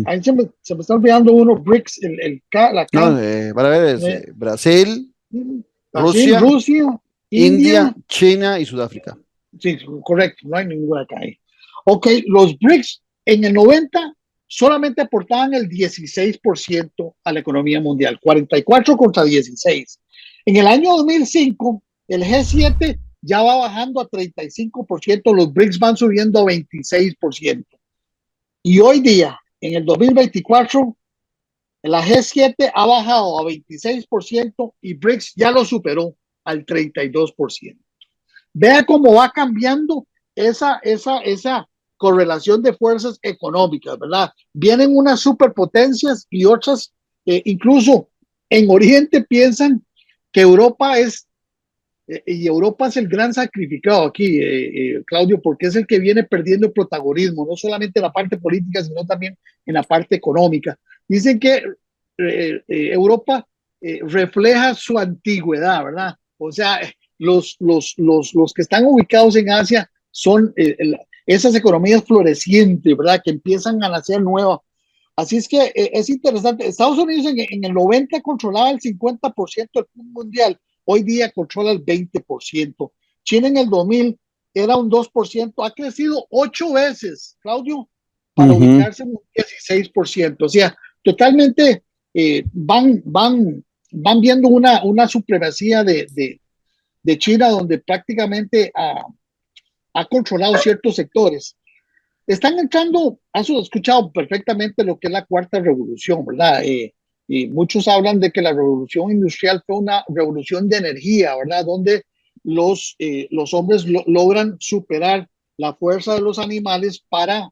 Ahí se me está olvidando uno, BRICS, la K. No, para ver, es Brasil, Rusia, India, China y Sudáfrica. Sí, correcto, no hay ninguna acá ahí. Ok, los BRICS en el 90 solamente aportaban el 16% a la economía mundial, 44 contra 16. En el año 2005, el G7 ya va bajando a 35%, los BRICS van subiendo a 26%. Y hoy día, en el 2024, la G7 ha bajado a 26% y BRICS ya lo superó al 32%. Vea cómo va cambiando esa correlación de fuerzas económicas, ¿verdad? Vienen unas superpotencias y otras, incluso en Oriente piensan que Europa es el gran sacrificado aquí, Claudio, porque es el que viene perdiendo protagonismo, no solamente en la parte política, sino también en la parte económica. Dicen que Europa refleja su antigüedad, ¿verdad? O sea, los que están ubicados en Asia son esas economías florecientes, ¿verdad? Que empiezan a nacer nuevas. Así es que es interesante. Estados Unidos en el 90 controlaba el 50% del PIB mundial. Hoy día controla el 20%. China en el 2000 era un 2%. Ha crecido 8 veces, Claudio, para ubicarse en un 16%. O sea, totalmente van viendo una supremacía de China, donde prácticamente ha controlado ciertos sectores. Están entrando, has escuchado perfectamente lo que es la cuarta revolución, ¿verdad? Y muchos hablan de que la revolución industrial fue una revolución de energía, ¿verdad? Donde los hombres logran superar la fuerza de los animales para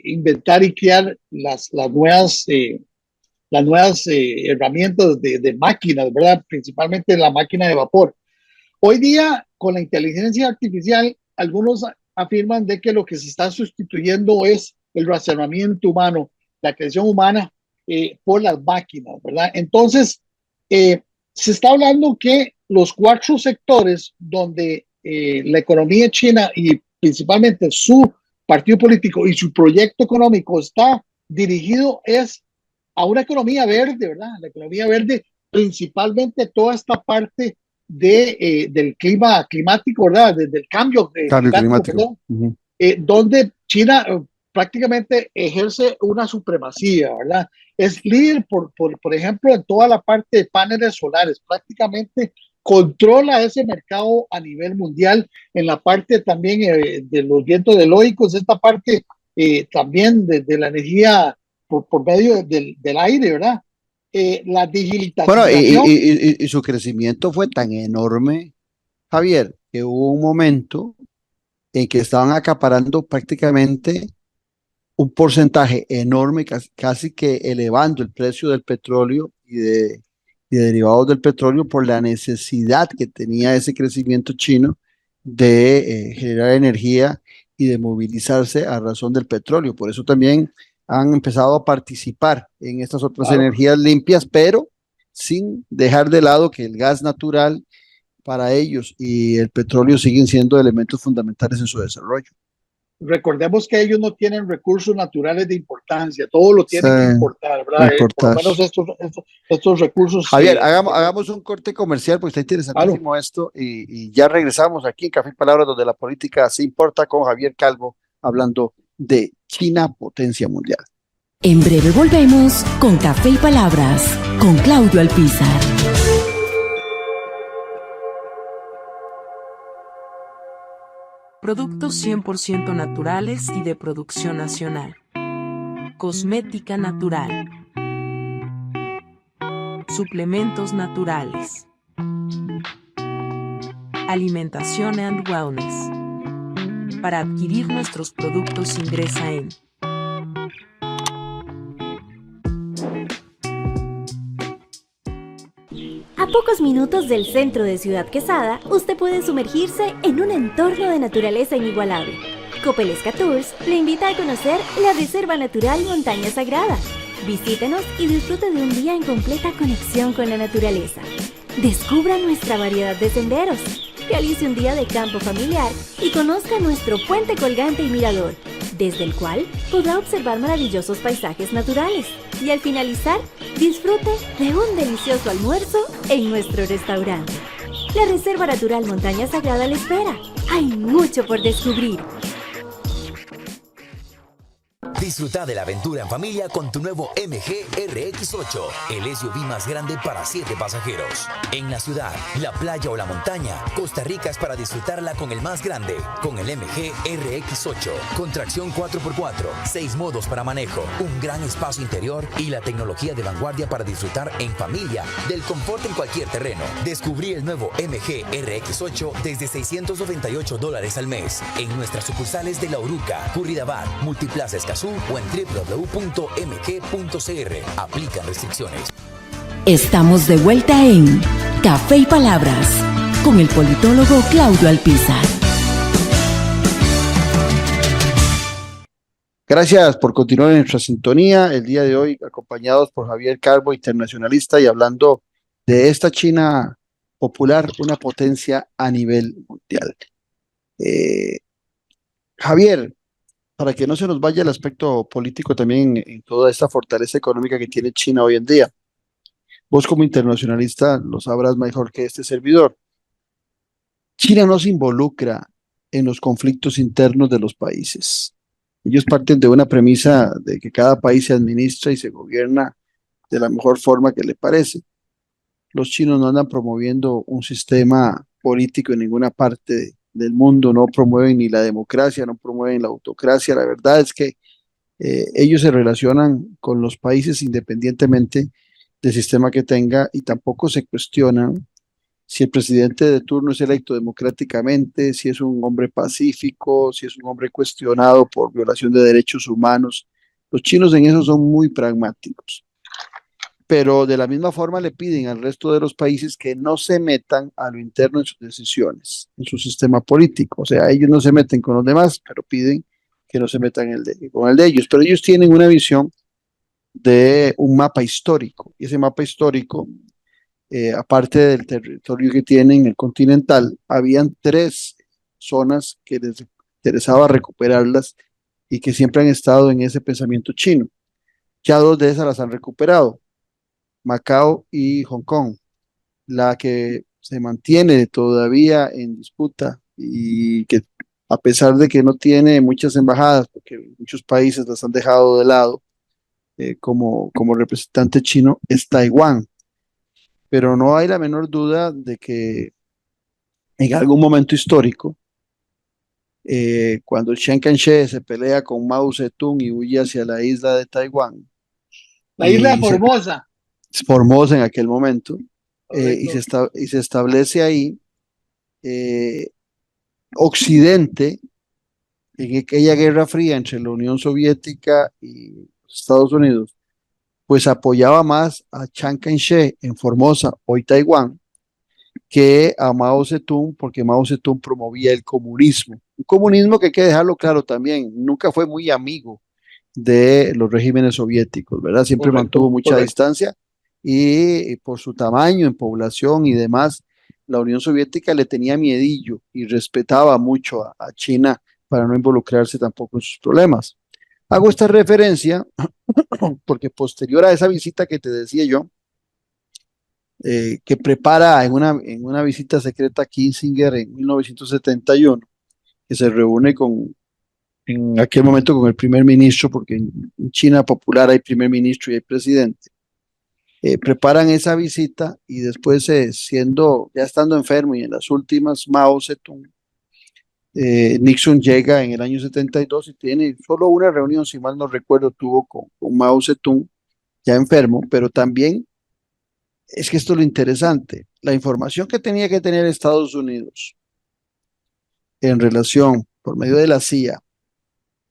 inventar y crear las nuevas herramientas de máquinas, ¿verdad? Principalmente la máquina de vapor. Hoy día, con la inteligencia artificial, algunos afirman de que lo que se está sustituyendo es el razonamiento humano, la creación humana por las máquinas, ¿verdad? Entonces, se está hablando que los 4 sectores donde la economía china y principalmente su partido político y su proyecto económico está dirigido es a una economía verde, ¿verdad? La economía verde, principalmente toda esta parte del climático, ¿verdad? Del cambio climático. Perdón, donde China prácticamente ejerce una supremacía, ¿verdad? Es líder, por ejemplo, en toda la parte de paneles solares, prácticamente controla ese mercado a nivel mundial, en la parte también de los vientos eólicos, esta parte también de la energía por medio del aire, ¿verdad? La digitalización. Bueno, y su crecimiento fue tan enorme, Javier, que hubo un momento en que estaban acaparando prácticamente un porcentaje enorme, casi que elevando el precio del petróleo y de derivados del petróleo por la necesidad que tenía ese crecimiento chino de generar energía y de movilizarse a razón del petróleo. Por eso también han empezado a participar en estas otras energías limpias, pero sin dejar de lado que el gas natural para ellos y el petróleo siguen siendo elementos fundamentales en su desarrollo. Recordemos que ellos no tienen recursos naturales de importancia, todo lo tienen que importar, ¿verdad? Por lo menos estos recursos. Javier, hagamos un corte comercial porque está interesantísimo esto y ya regresamos aquí en Café y Palabras, donde la política se importa, con Javier Calvo hablando de China, potencia mundial. En breve volvemos con Café y Palabras con Claudio Alpizar. Productos 100% naturales y de producción nacional. Cosmética natural. Suplementos naturales. Alimentación and Wellness. Para adquirir nuestros productos ingresa en A pocos minutos del centro de Ciudad Quesada, usted puede sumergirse en un entorno de naturaleza inigualable. Copelesca Tours le invita a conocer la Reserva Natural Montaña Sagrada. Visítenos y disfrute de un día en completa conexión con la naturaleza. Descubra nuestra variedad de senderos. Realice un día de campo familiar y conozca nuestro puente colgante y mirador, desde el cual podrá observar maravillosos paisajes naturales. Y al finalizar, disfrute de un delicioso almuerzo en nuestro restaurante. La Reserva Natural Montaña Sagrada le espera. Hay mucho por descubrir. Disfruta de la aventura en familia con tu nuevo MG RX8, el SUV más grande para 7 pasajeros. En la ciudad, la playa o la montaña, Costa Rica es para disfrutarla con el más grande, con el MG RX8, con tracción 4x4, 6 modos para manejo, un gran espacio interior y la tecnología de vanguardia para disfrutar en familia del confort en cualquier terreno. Descubrí el nuevo MG RX8 desde $698 al mes en nuestras sucursales de La Uruca, Curridabat, Multiplaza Escazú o en www.mg.cr. Aplican restricciones. Estamos de vuelta en Café y Palabras con el politólogo Claudio Alpizar. Gracias por continuar en nuestra sintonía. El día de hoy acompañados por Javier Calvo, internacionalista, y hablando de esta China popular, una potencia a nivel mundial. Javier, para que no se nos vaya el aspecto político también en toda esta fortaleza económica que tiene China hoy en día. Vos como internacionalista lo sabrás mejor que este servidor. China no se involucra en los conflictos internos de los países. Ellos parten de una premisa de que cada país se administra y se gobierna de la mejor forma que le parece. Los chinos no andan promoviendo un sistema político en ninguna parte del mundo, no promueven ni la democracia, no promueven la autocracia. La verdad es que ellos se relacionan con los países independientemente del sistema que tenga y tampoco se cuestionan si el presidente de turno es electo democráticamente, si es un hombre pacífico, si es un hombre cuestionado por violación de derechos humanos. Los chinos en eso son muy pragmáticos, pero de la misma forma le piden al resto de los países que no se metan a lo interno en sus decisiones, en su sistema político. O sea, ellos no se meten con los demás, pero piden que no se metan con el de ellos. Pero ellos tienen una visión de un mapa histórico, y ese mapa histórico, aparte del territorio que tienen, el continental, habían 3 zonas que les interesaba recuperarlas y que siempre han estado en ese pensamiento chino. Ya 2 de esas las han recuperado, Macao y Hong Kong. La que se mantiene todavía en disputa y que, a pesar de que no tiene muchas embajadas, porque muchos países las han dejado de lado como representante chino, es Taiwán. Pero no hay la menor duda de que en algún momento histórico, cuando Chiang Kai-shek se pelea con Mao Zedong y huye hacia la isla de Taiwán, La isla de Formosa. Formosa en aquel momento, y Correcto. se establece ahí, Occidente, en aquella guerra fría entre la Unión Soviética y los Estados Unidos, pues apoyaba más a Chiang Kai-shek en Formosa, hoy Taiwán, que a Mao Zedong, porque Mao Zedong promovía el comunismo. Un comunismo que hay que dejarlo claro también, nunca fue muy amigo de los regímenes soviéticos, ¿verdad? Siempre mantuvo mucha distancia, y por su tamaño en población y demás, la Unión Soviética le tenía miedillo y respetaba mucho a China para no involucrarse tampoco en sus problemas. Hago esta referencia porque posterior a esa visita que te decía yo, que prepara en una visita secreta a Kissinger en 1971, que se reúne en aquel momento con el primer ministro, porque en China popular hay primer ministro y hay presidente. Preparan esa visita y después, ya estando enfermo y en las últimas, Mao Zedong, Nixon llega en el año 72 y tiene solo una reunión, si mal no recuerdo, tuvo con Mao Zedong, ya enfermo, pero también es que esto es lo interesante, la información que tenía que tener Estados Unidos en relación, por medio de la CIA,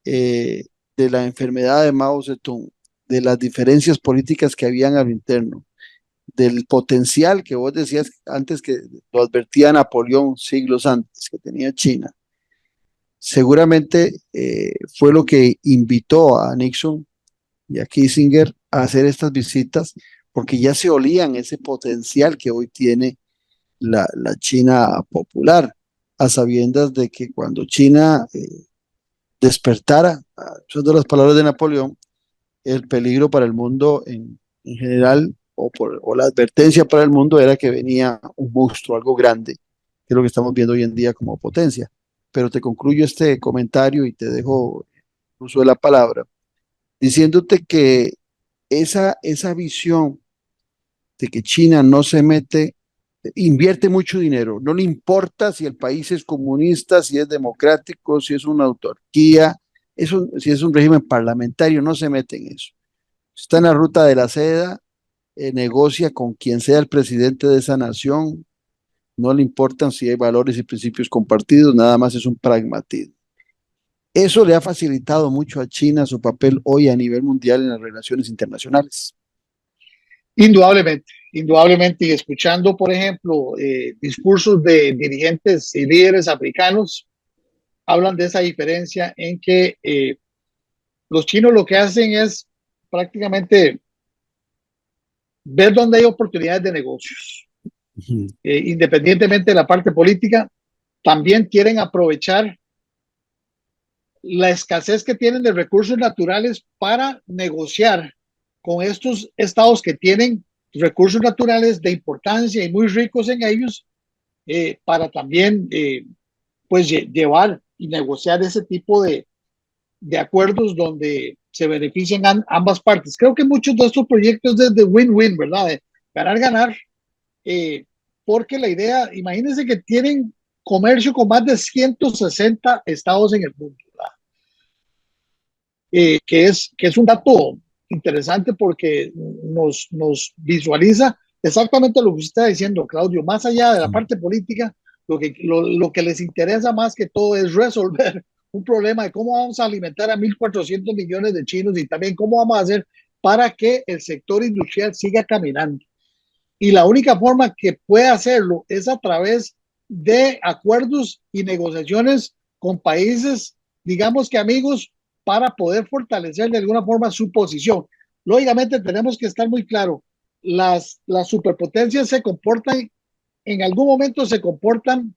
de la enfermedad de Mao Zedong, de las diferencias políticas que habían a lo interno, del potencial que vos decías antes, que lo advertía Napoleón siglos antes, que tenía China, seguramente fue lo que invitó a Nixon y a Kissinger a hacer estas visitas, porque ya se olían ese potencial que hoy tiene la China popular, a sabiendas de que cuando China despertara, usando las palabras de Napoleón, el peligro para el mundo en general, o la advertencia para el mundo, era que venía un monstruo, algo grande, que es lo que estamos viendo hoy en día como potencia. Pero te concluyo este comentario y te dejo el uso de la palabra, diciéndote que esa visión de que China no se mete, invierte mucho dinero, no le importa si el país es comunista, si es democrático, si es una autarquía, si es un régimen parlamentario, no se mete en eso. Está en la ruta de la seda, negocia con quien sea el presidente de esa nación, no le importan si hay valores y principios compartidos, nada más es un pragmatismo. Eso le ha facilitado mucho a China su papel hoy a nivel mundial en las relaciones internacionales. Indudablemente, indudablemente, y escuchando, por ejemplo, discursos de dirigentes y líderes africanos, hablan de esa diferencia en que los chinos lo que hacen es prácticamente ver dónde hay oportunidades de negocios. Independientemente de la parte política, también quieren aprovechar la escasez que tienen de recursos naturales para negociar con estos estados que tienen recursos naturales de importancia y muy ricos en ellos, para también pues llevar y negociar ese tipo de acuerdos donde se benefician ambas partes. Creo que muchos de estos proyectos es de win-win, ¿verdad? De ganar-ganar, porque la idea, imagínense que tienen comercio con más de 160 estados en el mundo, que es un dato interesante porque nos visualiza exactamente lo que usted está diciendo, Claudio. Más allá de la parte política, lo que les interesa más que todo es resolver un problema de cómo vamos a alimentar a 1.400 millones de chinos y también cómo vamos a hacer para que el sector industrial siga caminando. Y la única forma que puede hacerlo es a través de acuerdos y negociaciones con países, digamos que amigos, para poder fortalecer de alguna forma su posición. Lógicamente tenemos que estar muy claro, las superpotencias se comportan, en algún momento se comportan,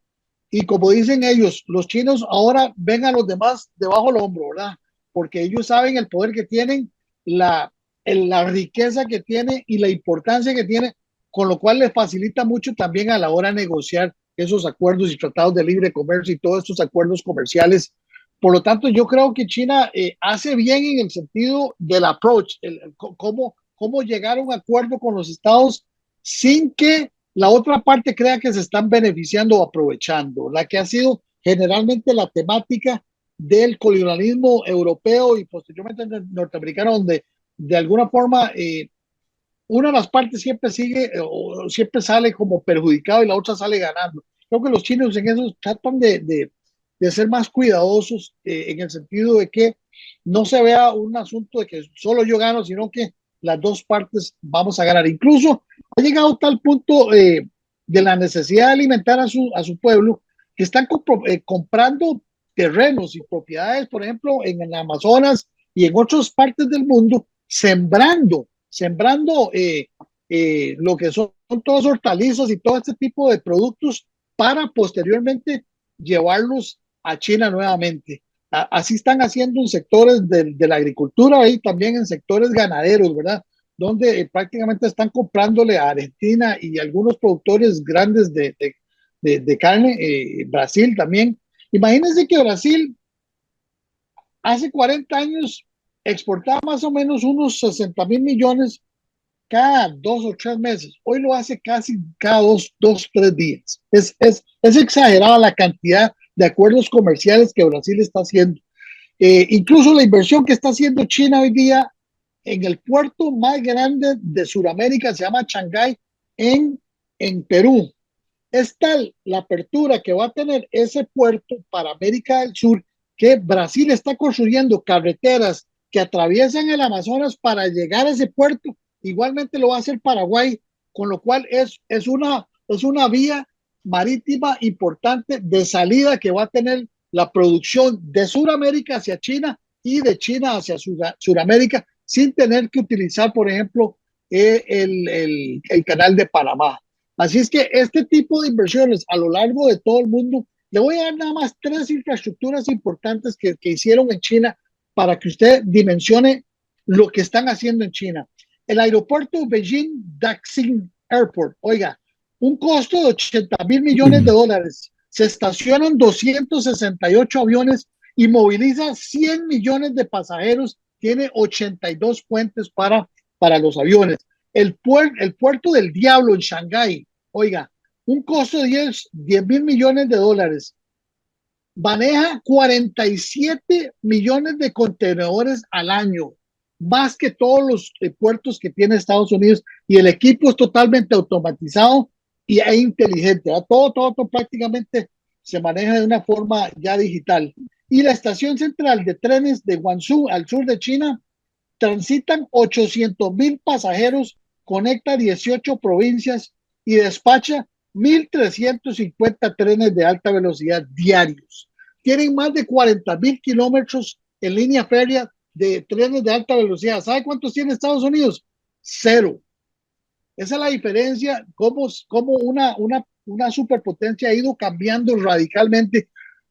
y como dicen ellos, los chinos ahora ven a los demás debajo del hombro, ¿verdad? Porque ellos saben el poder que tienen, la riqueza que tiene y la importancia que tiene, con lo cual les facilita mucho también a la hora de negociar esos acuerdos y tratados de libre comercio y todos estos acuerdos comerciales. Por lo tanto, yo creo que China hace bien en el sentido del approach, cómo llegar a un acuerdo con los estados sin que la otra parte crea que se están beneficiando o aprovechando, la que ha sido generalmente la temática del colonialismo europeo y posteriormente norteamericano, donde de alguna forma una de las partes siempre siempre sale como perjudicado y la otra sale ganando. Creo que los chinos en eso tratan de ser más cuidadosos, en el sentido de que no se vea un asunto de que solo yo gano, sino que las dos partes vamos a ganar. Incluso ha llegado a tal punto de la necesidad de alimentar a su pueblo, que están comprando terrenos y propiedades, por ejemplo, en el Amazonas y en otras partes del mundo, sembrando lo que son todas hortalizas y todo este tipo de productos para posteriormente llevarlos a China nuevamente. Así están haciendo en sectores de la agricultura y también en sectores ganaderos, ¿verdad? Donde prácticamente están comprándole a Argentina y algunos productores grandes de carne, Brasil también. Imagínense que Brasil hace 40 años exportaba más o menos unos 60.000 millones cada 2 o 3 meses. Hoy lo hace casi cada 3 días. Es exagerada la cantidad de acuerdos comerciales que Brasil está haciendo. Incluso la inversión que está haciendo China hoy día en el puerto más grande de Sudamérica, se llama Shanghái, en Perú. Es tal la apertura que va a tener ese puerto para América del Sur, que Brasil está construyendo carreteras que atraviesan el Amazonas para llegar a ese puerto. Igualmente lo va a hacer Paraguay, con lo cual es una vía marítima importante de salida que va a tener la producción de Sudamérica hacia China y de China hacia Sudamérica, sin tener que utilizar, por ejemplo, el canal de Panamá. Así es que este tipo de inversiones a lo largo de todo el mundo, le voy a dar nada más 3 infraestructuras importantes que hicieron en China para que usted dimensione lo que están haciendo en China. El aeropuerto Beijing Daxing Airport, oiga, un costo de 80.000 millones de dólares. Se estacionan 268 aviones y moviliza 100 millones de pasajeros tiene 82 puentes para los aviones. El puerto del Diablo en Shanghái, oiga, un costo de 10 mil millones de dólares. Maneja 47 millones de contenedores al año, más que todos los puertos que tiene Estados Unidos, y el equipo es totalmente automatizado e inteligente. Todo prácticamente se maneja de una forma ya digital. Y la estación central de trenes de Guangzhou, al sur de China, transitan 800,000 pasajeros, conecta 18 provincias y despacha 1,350 trenes de alta velocidad diarios. Tienen más de 40,000 kilómetros en línea férrea de trenes de alta velocidad. ¿Sabe cuántos tiene Estados Unidos? 0. Esa es la diferencia, cómo una superpotencia ha ido cambiando radicalmente.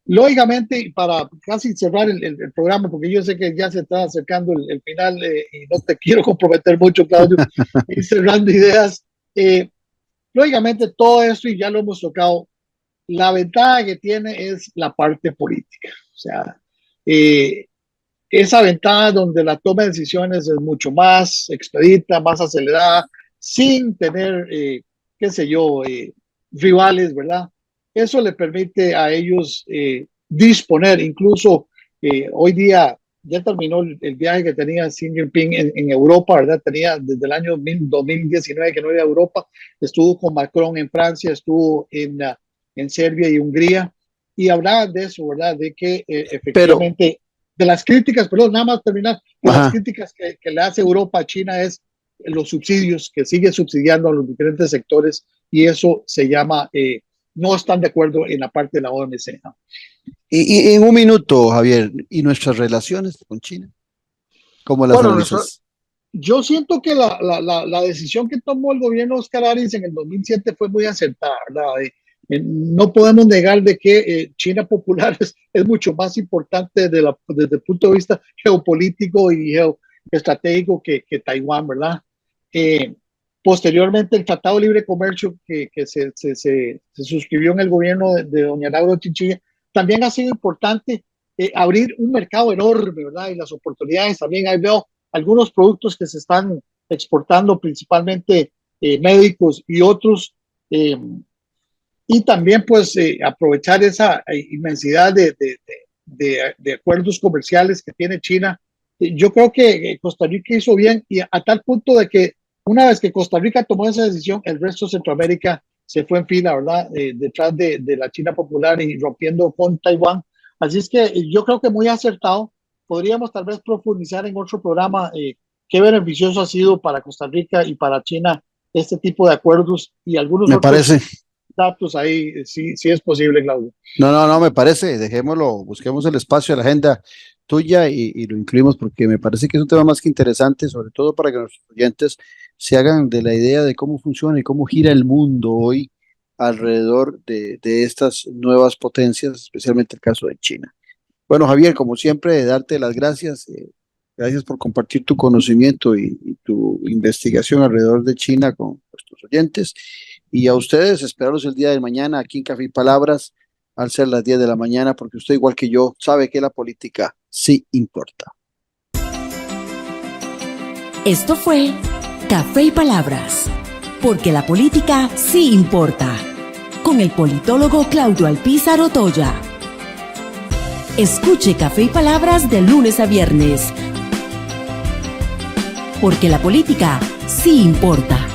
Lógicamente, para casi cerrar el programa, porque yo sé que ya se está acercando el final y no te quiero comprometer mucho, Claudio, y cerrando ideas. Lógicamente, todo esto, y ya lo hemos tocado, la ventaja que tiene es la parte política. O sea, esa ventaja donde la toma de decisiones es mucho más expedita, más acelerada, sin tener, qué sé yo, rivales, ¿verdad? Eso le permite a ellos disponer, incluso hoy día ya terminó el viaje que tenía Xi Jinping en Europa, ¿verdad? Tenía desde el año 2019 que no iba a Europa, estuvo con Macron en Francia, estuvo en Serbia y Hungría, y hablaban de eso, ¿verdad? De que efectivamente, de las críticas, perdón, nada más terminar, de las críticas que le hace Europa a China es los subsidios, que sigue subsidiando a los diferentes sectores, y eso se llama, no están de acuerdo en la parte de la OMC, ¿no? Y en un minuto, Javier, ¿y nuestras relaciones con China? ¿Cómo las analizas? Yo siento que la decisión que tomó el gobierno de Oscar Arias en el 2007 fue muy acertada, ¿verdad? No podemos negar de que China popular es mucho más importante desde el punto de vista geopolítico y geoestratégico que Taiwán, ¿verdad? Posteriormente, el Tratado de Libre Comercio que se suscribió en el gobierno de doña Laura Chinchilla también ha sido importante, abrir un mercado enorme, ¿verdad? Y las oportunidades también. Ahí veo algunos productos que se están exportando, principalmente médicos y otros, y también pues aprovechar esa inmensidad de acuerdos comerciales que tiene China. Yo creo que Costa Rica hizo bien, y a tal punto de que una vez que Costa Rica tomó esa decisión, el resto de Centroamérica se fue en fila, ¿verdad? Detrás de la China popular y rompiendo con Taiwán. Así es que yo creo que muy acertado. Podríamos tal vez profundizar en otro programa qué beneficioso ha sido para Costa Rica y para China este tipo de acuerdos, y algunos me parece datos ahí, sí es posible, Claudio. No, me parece, dejémoslo, busquemos el espacio de la agenda tuya y lo incluimos, porque me parece que es un tema más que interesante, sobre todo para que nuestros oyentes se hagan de la idea de cómo funciona y cómo gira el mundo hoy alrededor de estas nuevas potencias, especialmente el caso de China. Bueno, Javier, como siempre, darte las gracias. Gracias por compartir tu conocimiento y tu investigación alrededor de China con nuestros oyentes. Y a ustedes, esperarlos el día de mañana aquí en Café y Palabras, al ser las 10 de la mañana, porque usted, igual que yo, sabe que la política sí importa. Esto fue Café y Palabras, porque la política sí importa, con el politólogo Claudio Alpizar Otoya. Escuche Café y Palabras de lunes a viernes, porque la política sí importa.